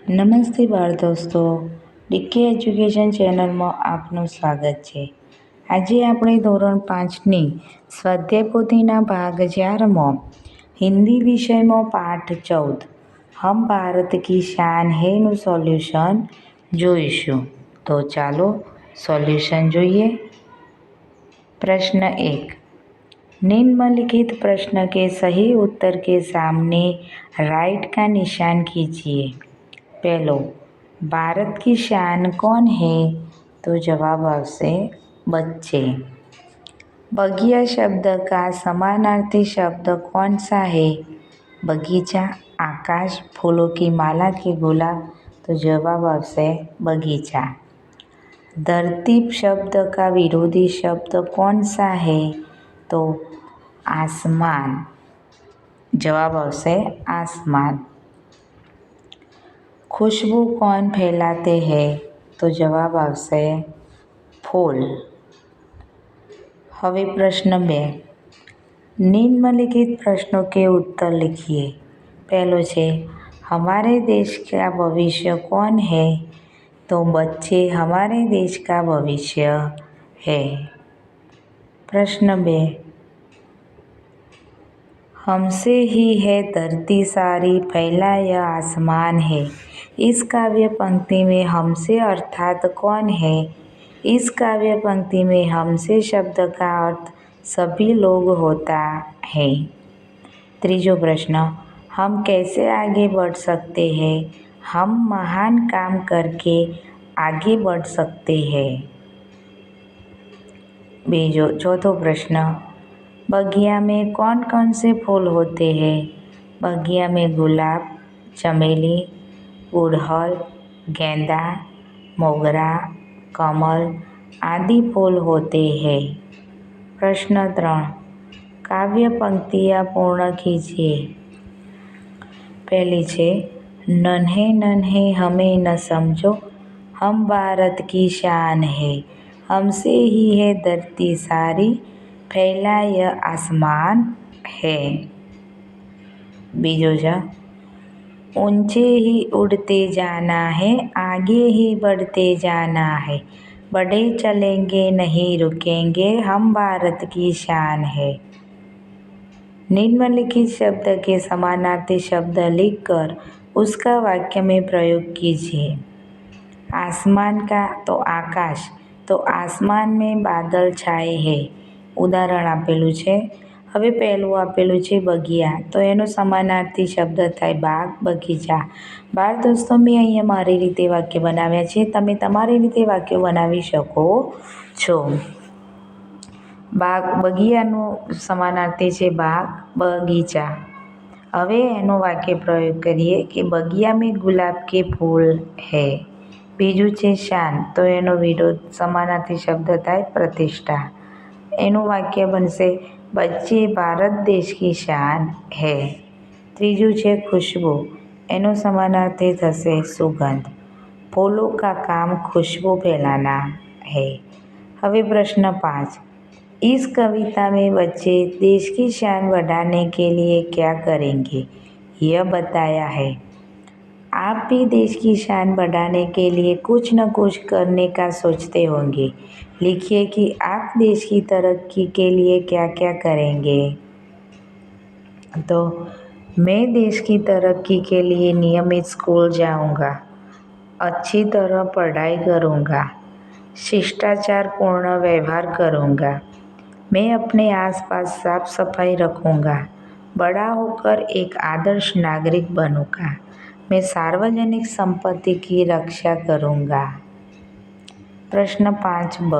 નમસ્તે બાળ દોસ્તો, ડીકે એજ્યુકેશન ચેનલમાં આપનું સ્વાગત છે. આજે આપણે ધોરણ 5ની સ્વાધ્યાય પોથીના ભાગ 4માં હિન્દી વિષયમાં પાઠ 14 હમ ભારત કી શાન હૈનું સોલ્યુશન જોઈશું. તો ચાલો સોલ્યુશન જોઈએ. प्रश्न 1. निम्नलिखित प्रश्न के सही उत्तर के सामने राइट का निशान कीजिए. पहलो, भारत की शान कौन है? तो जवाब आवશે बच्चे. बगिया शब्द का समानार्थी शब्द कौन सा है? बगीचा, आकाश, फूलों की माला के गुलाब. तो जवाब आवશે बगीचा. धरती शब्द का विरोधी शब्द कौन सा है? तो आसमान. जवाब आवશે आसमान. खुशबू कौन फैलाते हैं? तो जवाब आवશે फूल. હવે પ્રશ્ન 2. निम्नलिखित प्रश्नों के उत्तर लिखिए. पहलो છે हमारे देश का भविष्य कौन है? तो बच्चे हमारे देश का भविष्य है. प्रश्न 2. हमसे ही है धरती सारी फैला यह आसमान है. इस काव्य पंक्ति में हमसे अर्थात कौन है? इस काव्य पंक्ति में हमसे शब्द का अर्थ सभी लोग होता है. तीसरा प्रश्न, हम कैसे आगे बढ़ सकते हैं? हम महान काम करके आगे बढ़ सकते हैं. चौथा प्रश्न, बगिया में कौन कौन से फूल होते हैं? बगिया में गुलाब, चमेली, गुड़हल, गेंदा, मोगरा, कमल आदि फूल होते हैं. प्रश्न 3. काव्य पंक्तियाँ पूर्ण कीजिए. पहली છે नन्हे नन्हे हमें न समझो, हम भारत की शान है. हमसे ही है धरती सारी फैला यह आसमान है. બીજો છે ऊंचे ही उड़ते जाना है, आगे ही बढ़ते जाना है, बढ़े चलेंगे नहीं रुकेंगे, हम भारत की शान है. निम्नलिखित शब्द के समानार्थी शब्द लिखकर उसका वाक्य में प्रयोग कीजिए. आसमान का तो आकाश, तो आसमान में बादल छाए हैं. ઉદાહરણ આપેલું છે. હવે પહેલું આપેલું છે બગિયા, તો એનો સમાનાર્થી શબ્દ થાય બાગ, બગીચા. બાળ દોસ્તો, મેં અહીંયા મારી રીતે વાક્ય બનાવ્યા છે. તમે તમારી રીતે વાક્ય બનાવી શકો છો. બાગ, બગિયાનો સમાનાર્થી છે બાગ, બગીચા. હવે એનો વાક્ય પ્રયોગ કરીએ કે બગિયા મેં ગુલાબ કે ફૂલ હૈ. બીજું છે શાન, તો એનો વિરોધ સમાનાર્થી શબ્દ થાય પ્રતિષ્ઠા. એનું વાક્ય બનશે બચ્ચે ભારત દેશ કી શાન હૈ. ત્રીજું છે खुशबू, એનો સમાનાર્થી થશે સુગંધ. फूलों का काम खुशबू फैलाना है. હવે પ્રશ્ન 5. इस कविता में बच्चे देश की शान बढ़ाने के लिए क्या करेंगे? यह बताया है. आप भी देश की शान बढ़ाने के लिए कुछ न कुछ करने का सोचते होंगे. लिखिए कि आप देश की तरक्की के लिए क्या क्या करेंगे. तो मैं देश की तरक्की के लिए नियमित स्कूल जाऊंगा, अच्छी तरह पढ़ाई करूंगा, शिष्टाचार पूर्ण व्यवहार करूंगा, मैं अपने आसपास साफ सफाई रखूंगा, बड़ा होकर एक आदर्श नागरिक बनूंगा, मैं सार्वजनिक संपत्ति की रक्षा करूंगा. प्रश्न 5ब.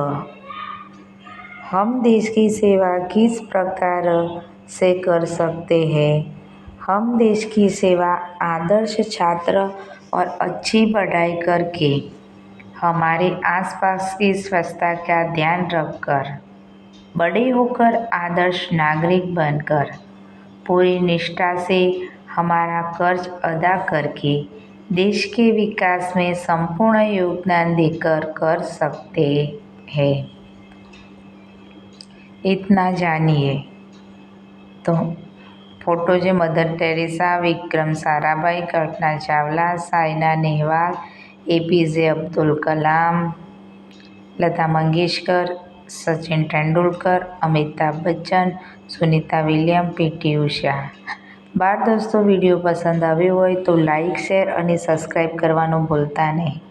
हम देश की सेवा किस प्रकार से कर सकते हैं? हम देश की सेवा आदर्श छात्र और अच्छी पढ़ाई करके, हमारे आसपास की स्वच्छता का ध्यान रखकर, बड़े होकर आदर्श नागरिक बनकर, पूरी निष्ठा से हमारा कर्ज अदा करके देश के विकास में संपूर्ण योगदान देकर कर सकते हैं. इतना जानिए. तो ફોટો છે Mother Teresa, Vikram Sarabhai, Kalpana Chawla, Saina Nehwal, A P J Abdul Kalam, Lata Mangeshkar, Sachin Tendulkar, Amitabh Bachchan, Sunita William, P T Usha. બાળ દોસ્તો, વિડીયો પસંદ આવ્યો હોય તો લાઇક, શેર અને સબસ્ક્રાઈબ કરવાનું ભૂલતા નહીં.